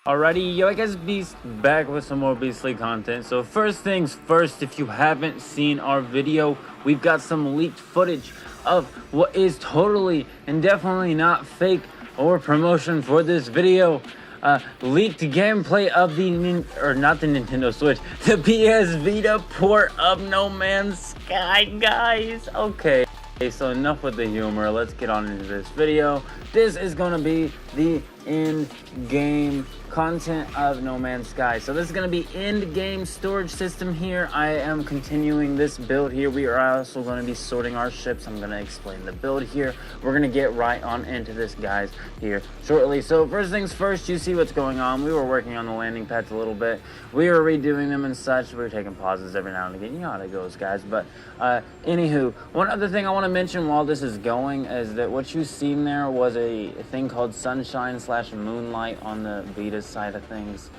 Alrighty, yo guys, Beast back with some more beastly content. So first things first, if you haven't seen our video, we've got some leaked footage of what is totally and definitely not fake or promotion for this video. Leaked gameplay of the not the Nintendo Switch, the PS Vita port of No Man's Sky, guys. Okay, so enough with the humor. Let's get on into this video. This is gonna be the in-game content of No Man's Sky. So this is going to be end-game storage system here. I am continuing this build here. We are also going to be sorting our ships. I'm going to explain the build here. We're going to get right on into this, guys, here shortly. So first things first, you see what's going on. We were working on the landing pads a little bit. We were redoing them and such. We were taking pauses every now and again. You know how it goes, guys. But anywho, one other thing I want to mention while this is going is that what you've seen there was a thing called Sunshine/Moonlight on the Vita side of things,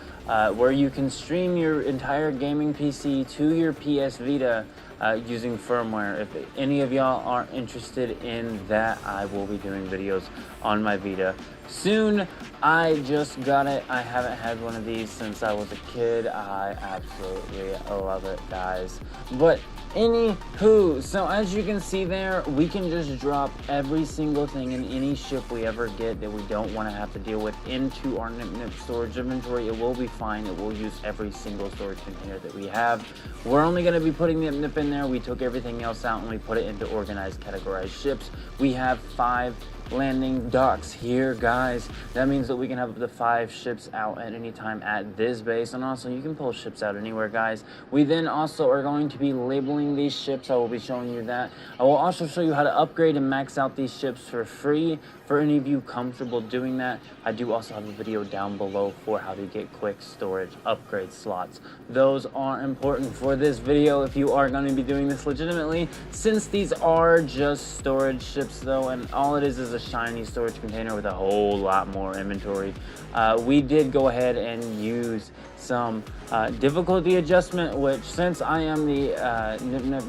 where you can stream your entire gaming PC to your PS Vita using firmware. If any of y'all are interested in that, I will be doing videos on my Vita soon. I just got it. I haven't had one of these since I was a kid. I absolutely love it, guys. But anywho, so as you can see there, we can just drop every single thing in any ship we ever get that we don't want to have to deal with into our Nip storage inventory. It will be fine. It will use every single storage container that we have. We're only going to be putting Nip in there. We took everything else out and we put it into organized, categorized ships. We have 5 landing docks here, guys. That means that we can have up to 5 ships out at any time at this base, and also you can pull ships out anywhere, guys. We then also are going to be labeling these ships. I will be showing you that. I will also show you how to upgrade and max out these ships for free for any of you comfortable doing that. I do also have a video down below for how to get quick storage upgrade slots. Those are important for this video if you are going to be doing this legitimately, since these are just storage ships though, and all it is a shiny storage container with a whole lot more inventory. We did go ahead and use some difficulty adjustment, which since I am the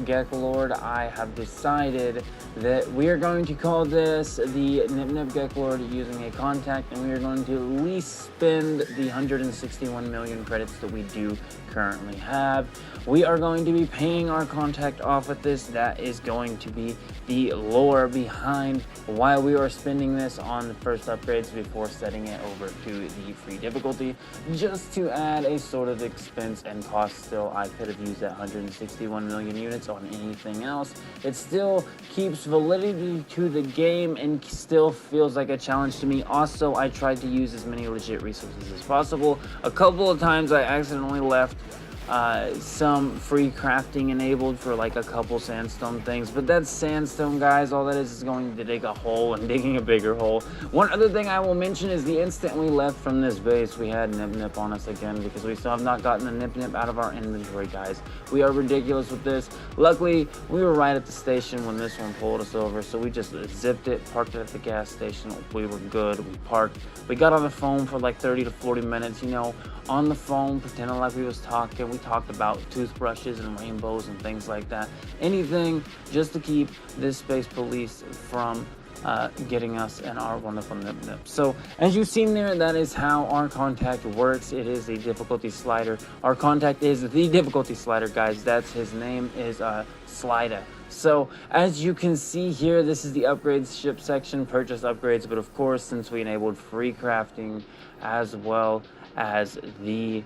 Geklord, I have decided that we are going to call this the Geklord using a contact, and we are going to at least spend the 161 million credits that we do currently have. We are going to be paying our contact off with this. That is going to be the lore behind why we are spending this on the first upgrades before setting it over to the free difficulty, just to add a sort of expense and cost. Still, I could have used that 161 million units on anything else. It still keeps validity to the game and still feels like a challenge to me. Also, I tried to use as many legit resources as possible. A couple of times I accidentally left some free crafting enabled for like a couple sandstone things, but that's sandstone, guys. All that is going to dig a hole and digging a bigger hole. One other thing I will mention is the instant we left from this base, we had Nip on us again because we still have not gotten the Nip out of our inventory, guys. We are ridiculous with this. Luckily, we were right at the station when this one pulled us over, so we just zipped it, parked it at the gas station. We were good. We parked. We got on the phone for like 30 to 40 minutes, you know, on the phone, pretending like we was talking. We talked about toothbrushes and rainbows and things like that. Anything just to keep this space police from getting us and our wonderful Nip. So as you've seen there, that is how our contact works. It is the difficulty slider. Our contact is the difficulty slider, guys. That's his name is Slider. So as you can see here, this is the upgrades ship section, purchase upgrades, but of course, since we enabled free crafting as well as the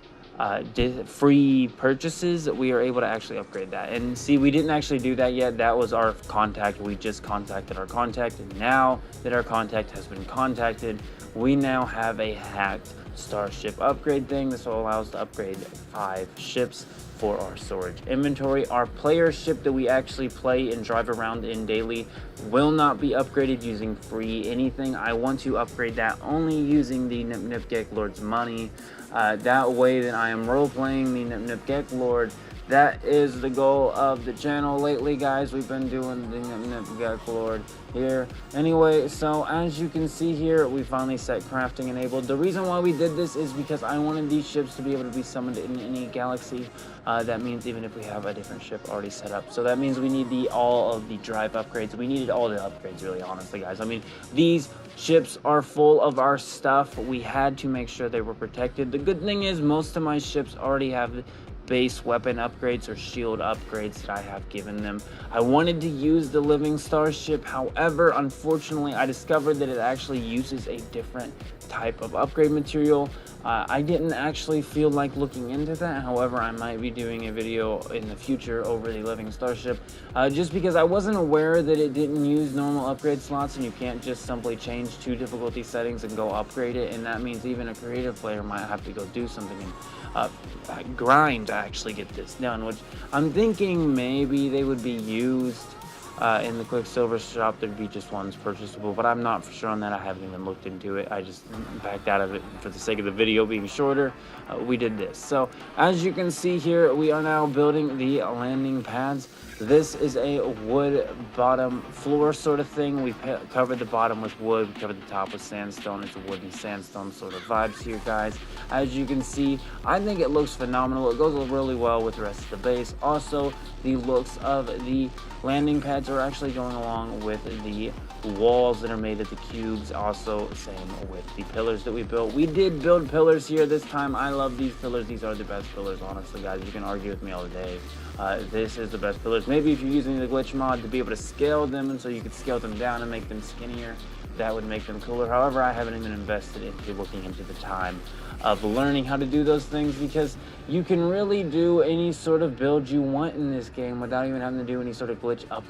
free purchases, we are able to actually upgrade that. And see, we didn't actually do that yet. That was our contact. We just contacted our contact, and now that our contact has been contacted, we now have a hacked Starship upgrade thing. This will allow us to upgrade 5 ships for our storage inventory. Our player ship that we actually play and drive around in daily will not be upgraded using free anything. I want to upgrade that only using the Geklord's money. That way that I am role-playing the Geklord that is the goal of the channel lately, guys. We've been doing the Geklord here. Anyway, so as you can see here, we finally set crafting enabled. The reason why we did this is because I wanted these ships to be able to be summoned in any galaxy. That means even if we have a different ship already set up. So that means we need all of the drive upgrades. We needed all the upgrades, really, honestly, guys. I mean, these ships are full of our stuff. We had to make sure they were protected. The good thing is most of my ships already have base weapon upgrades or shield upgrades that I have given them. I wanted to use the living starship, however, unfortunately, I discovered that it actually uses a different type of upgrade material. I didn't actually feel like looking into that. However, I might be doing a video in the future over the living starship, just because I wasn't aware that it didn't use normal upgrade slots, and you can't just simply change 2 difficulty settings and go upgrade it. And that means even a creative player might have to go do something and grind to actually get this done, which I'm thinking maybe they would be used in the Quicksilver shop. There'd be just ones purchasable, but I'm not for sure on that. I haven't even looked into it. I just backed out of it for the sake of the video being shorter. We did this. So as you can see here, we are now building the landing pads. This is a wood bottom floor sort of thing. We covered the bottom with wood, we covered the top with sandstone. It's a wooden sandstone sort of vibes here, guys. As you can see, I think it looks phenomenal. It goes really well with the rest of the base. Also, the looks of the landing pads are actually going along with the walls that are made of the cubes. Also, same with the pillars that we built. We did build pillars here this time. I love these pillars. These are the best pillars, honestly, guys. You can argue with me all day. This is the best pillars. Maybe if you're using the glitch mod to be able to scale them, and so you could scale them down and make them skinnier, that would make them cooler. However, I haven't even invested into looking into the time of learning how to do those things, because you can really do any sort of build you want in this game without even having to do any sort of glitch up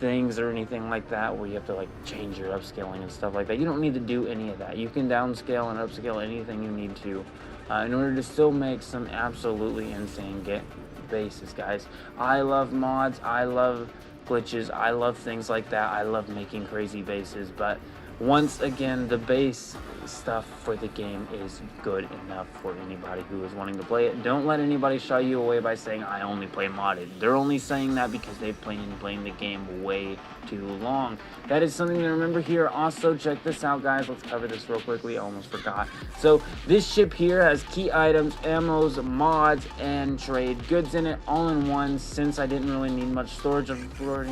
things or anything like that, where you have to like change your upscaling and stuff like that. You don't need to do any of that. You can downscale and upscale anything you need to in order to still make some absolutely insane bases, guys. I love mods, I love glitches, I love things like that. I love making crazy bases, but once again, the base stuff for the game is good enough for anybody who is wanting to play it. Don't let anybody shy you away by saying I only play modded. They're only saying that because they've been playing the game way too long. That is something to remember here. Also, check this out, guys. Let's cover this real quickly. I almost forgot. So this ship here has key items, ammos, mods, and trade goods in it all in one. Since I didn't really need much storage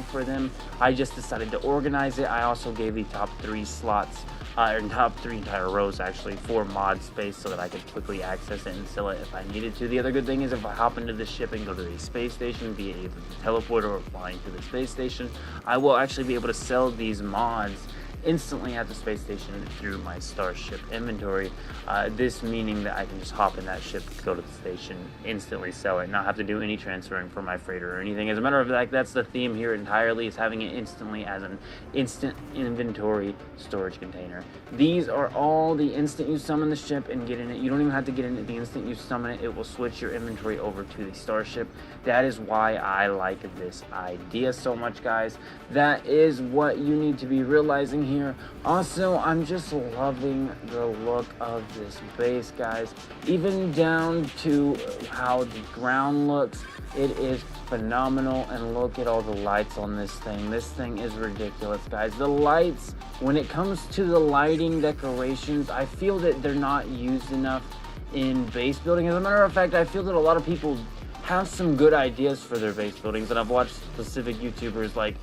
for them, I just decided to organize it. I also gave the top 3 slots, or top 3 entire rows actually, for mod space, so that I could quickly access it and sell it if I needed to. The other good thing is if I hop into this ship and go to the space station via either the teleporter or flying to the space station, I will actually be able to sell these mods instantly at the space station through my Starship inventory. This meaning that I can just hop in that ship, go to the station, instantly sell it, not have to do any transferring for my freighter or anything. As a matter of fact, that's the theme here entirely, is having it instantly as an instant inventory storage container. These are all the instant you summon the ship and get in it. You don't even have to get in it. The instant you summon it, it will switch your inventory over to the Starship. That is why I like this idea so much, guys. That is what you need to be realizing here. Also, I'm just loving the look of this base, guys. Even down to how the ground looks, it is phenomenal. And look at all the lights on this thing. This thing is ridiculous, guys. The lights, when it comes to the lighting decorations, I feel that they're not used enough in base building. As a matter of fact, I feel that a lot of people have some good ideas for their base buildings, and I've watched specific YouTubers like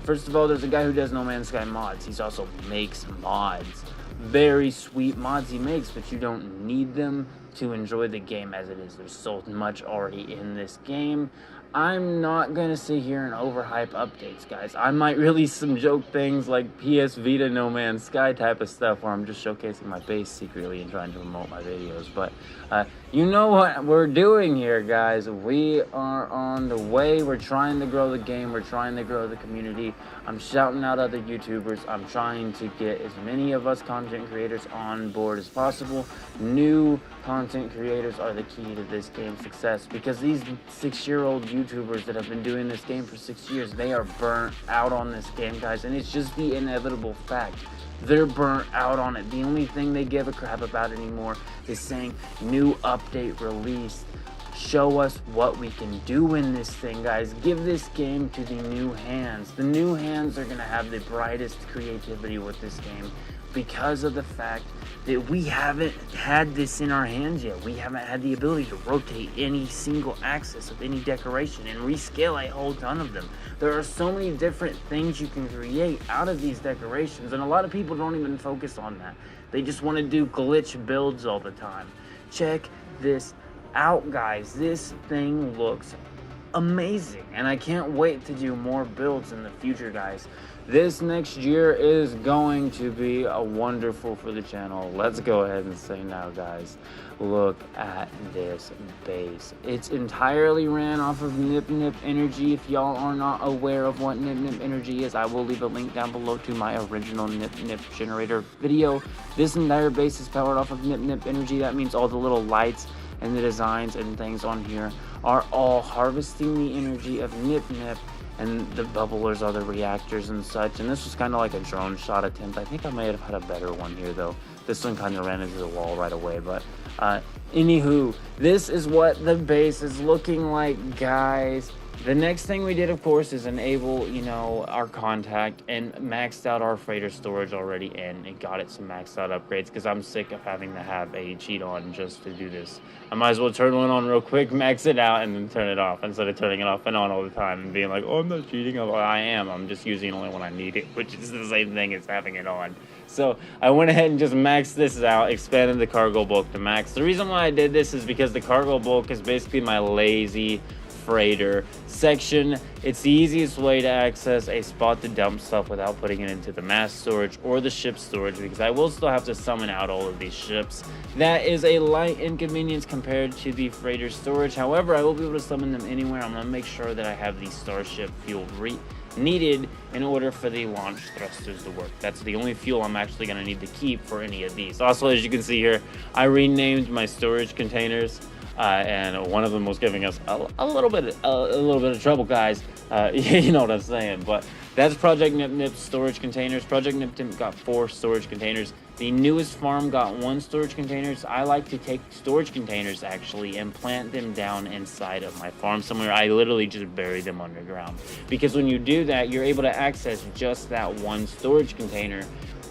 first of all, there's a guy who does No Man's Sky mods. He also makes mods. Very sweet mods he makes, but you don't need them to enjoy the game as it is. There's so much already in this game. I'm not gonna sit here and overhype updates, guys. I might release some joke things like PS Vita No Man's Sky type of stuff, where I'm just showcasing my base secretly and trying to promote my videos. But you know what we're doing here, guys. We are on the way. We're trying to grow the game. We're trying to grow the community. I'm shouting out other YouTubers. I'm trying to get as many of us content creators on board as possible. New content creators are the key to this game's success, because these 6-year-old YouTubers that have been doing this game for 6 years, they are burnt out on this game, guys, and it's just the inevitable fact. They're burnt out on it. The only thing they give a crap about anymore is saying new update released, show us what we can do in this thing, guys. Give this game to the new hands. The new hands are gonna have the brightest creativity with this game because of the fact that we haven't had this in our hands yet. We haven't had the ability to rotate any single axis of any decoration and rescale a whole ton of them. There are so many different things you can create out of these decorations, and a lot of people don't even focus on that. They just want to do glitch builds all the time. Check this out, guys. This thing looks amazing, and I can't wait to do more builds in the future, guys. This next year is going to be wonderful for the channel. Let's go ahead and say now, guys, look at this base. It's entirely ran off of Nip Nip Energy. If y'all are not aware of what Nip Nip Energy is, I will leave a link down below to my original Nip Nip generator video. This entire base is powered off of Nip Nip Energy. That means all the little lights and the designs and things on here are all harvesting the energy of Nip Nip, and the bubblers are the reactors and such. And this was kind of like a drone shot attempt. I think I may have had a better one here though. This one kind of ran into the wall right away, but anywho, this is what the base is looking like, guys. The next thing we did, of course, is enable, our contact, and maxed out our freighter storage already in and got it some maxed out upgrades because I'm sick of having to have a cheat on just to do this. I might as well turn one on real quick, max it out, and then turn it off instead of turning it off and on all the time and being like, oh, I'm not cheating. I am. I'm just using it only when I need it, which is the same thing as having it on. So I went ahead and just maxed this out, expanded the cargo bulk to max. The reason why I did this is because the cargo bulk is basically my lazy freighter section. It's the easiest way to access a spot to dump stuff without putting it into the mass storage or the ship storage, because I will still have to summon out all of these ships. That is a light inconvenience compared to the freighter storage. However, I will be able to summon them anywhere. I'm going to make sure that I have the Starship fuel needed in order for the launch thrusters to work. That's the only fuel I'm actually going to need to keep for any of these. Also, as you can see here, I renamed my storage containers. And one of them was giving us a little bit of trouble, guys. You know what I'm saying. But that's Project Nip Nip's storage containers. Project Nip Nip got 4 storage containers. The newest farm got 1 storage containers. I like to take storage containers actually and plant them down inside of my farm somewhere. I literally just bury them underground, because when you do that, you're able to access just that 1 storage container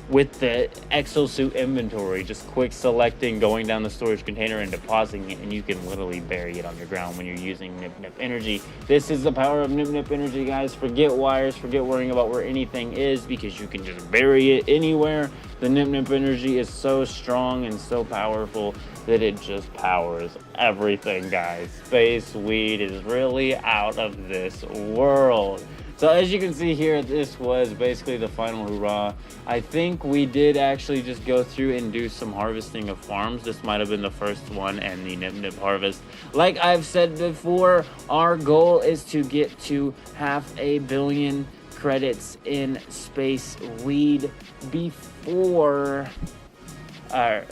with the exosuit inventory, just quick selecting, going down the storage container and depositing it, and you can literally bury it underground when you're using Nip Nip Energy. This is the power of Nip Nip Energy, guys. Forget wires, forget worrying about where anything is, because you can just bury it anywhere. The Nip Nip Energy is so strong and so powerful that it just powers everything, guys. Space Weed is really out of this world. So as you can see here, this was basically the final hurrah. I think we did actually just go through and do some harvesting of farms. This might have been the first one, and the Nip Nip harvest. Like I've said before, our goal is to get to 500 million credits in Space Weed before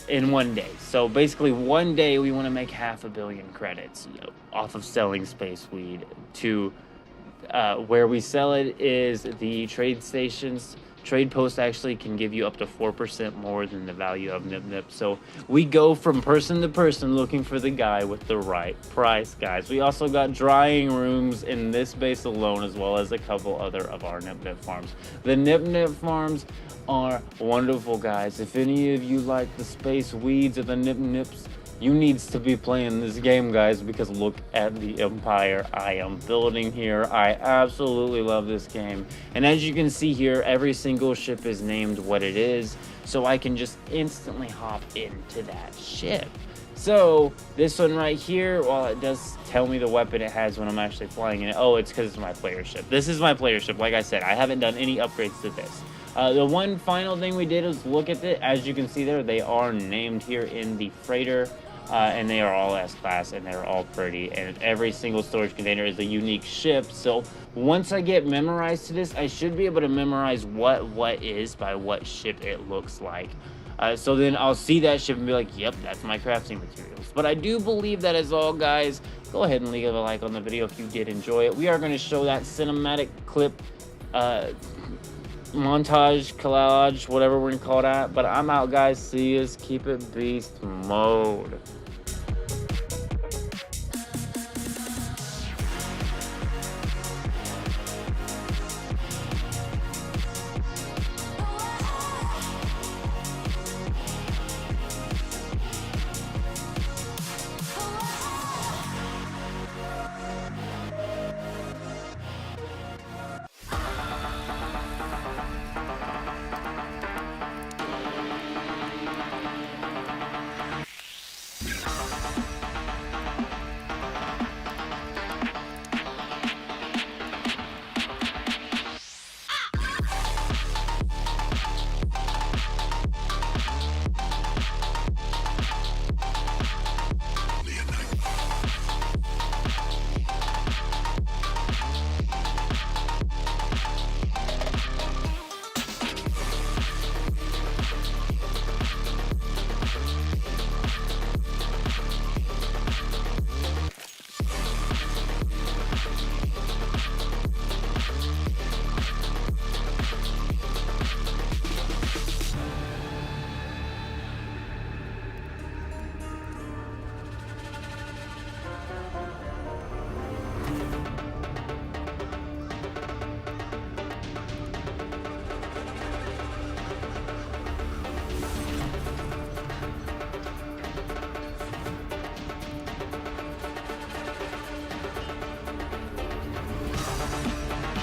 in one day. So basically one day we want to make 500 million credits off of selling Space Weed. To where we sell it is the trade stations. Trade post actually can give you up to 4% more than the value of Nip Nip. So we go from person to person looking for the guy with the right price, guys. We also got drying rooms in this base alone, as well as a couple other of our Nip Nip farms. The Nip Nip farms are wonderful, guys. If any of you like the Space Weeds or the Nip Nips, you needs to be playing this game, guys, because look at the empire I am building here. I absolutely love this game. And as you can see here, every single ship is named what it is, so I can just instantly hop into that ship. So this one right here, while it does tell me the weapon it has when I'm actually flying in it, oh, it's because it's my player ship. This is my player ship. Like I said, I haven't done any upgrades to this. The one final thing we did is look at it. As you can see there, they are named here in the freighter. And they are all S-Class, and they're all pretty, and every single storage container is a unique ship. So once I get memorized to this, I should be able to memorize what is by what ship it looks like. So then I'll see that ship and be like, yep, that's my crafting materials. But I do believe that is all, guys. Go ahead and leave a like on the video if you did enjoy it. We are going to show that cinematic clip, montage, collage, whatever we're going to call that. But I'm out, guys. See us. Keep it beast mode.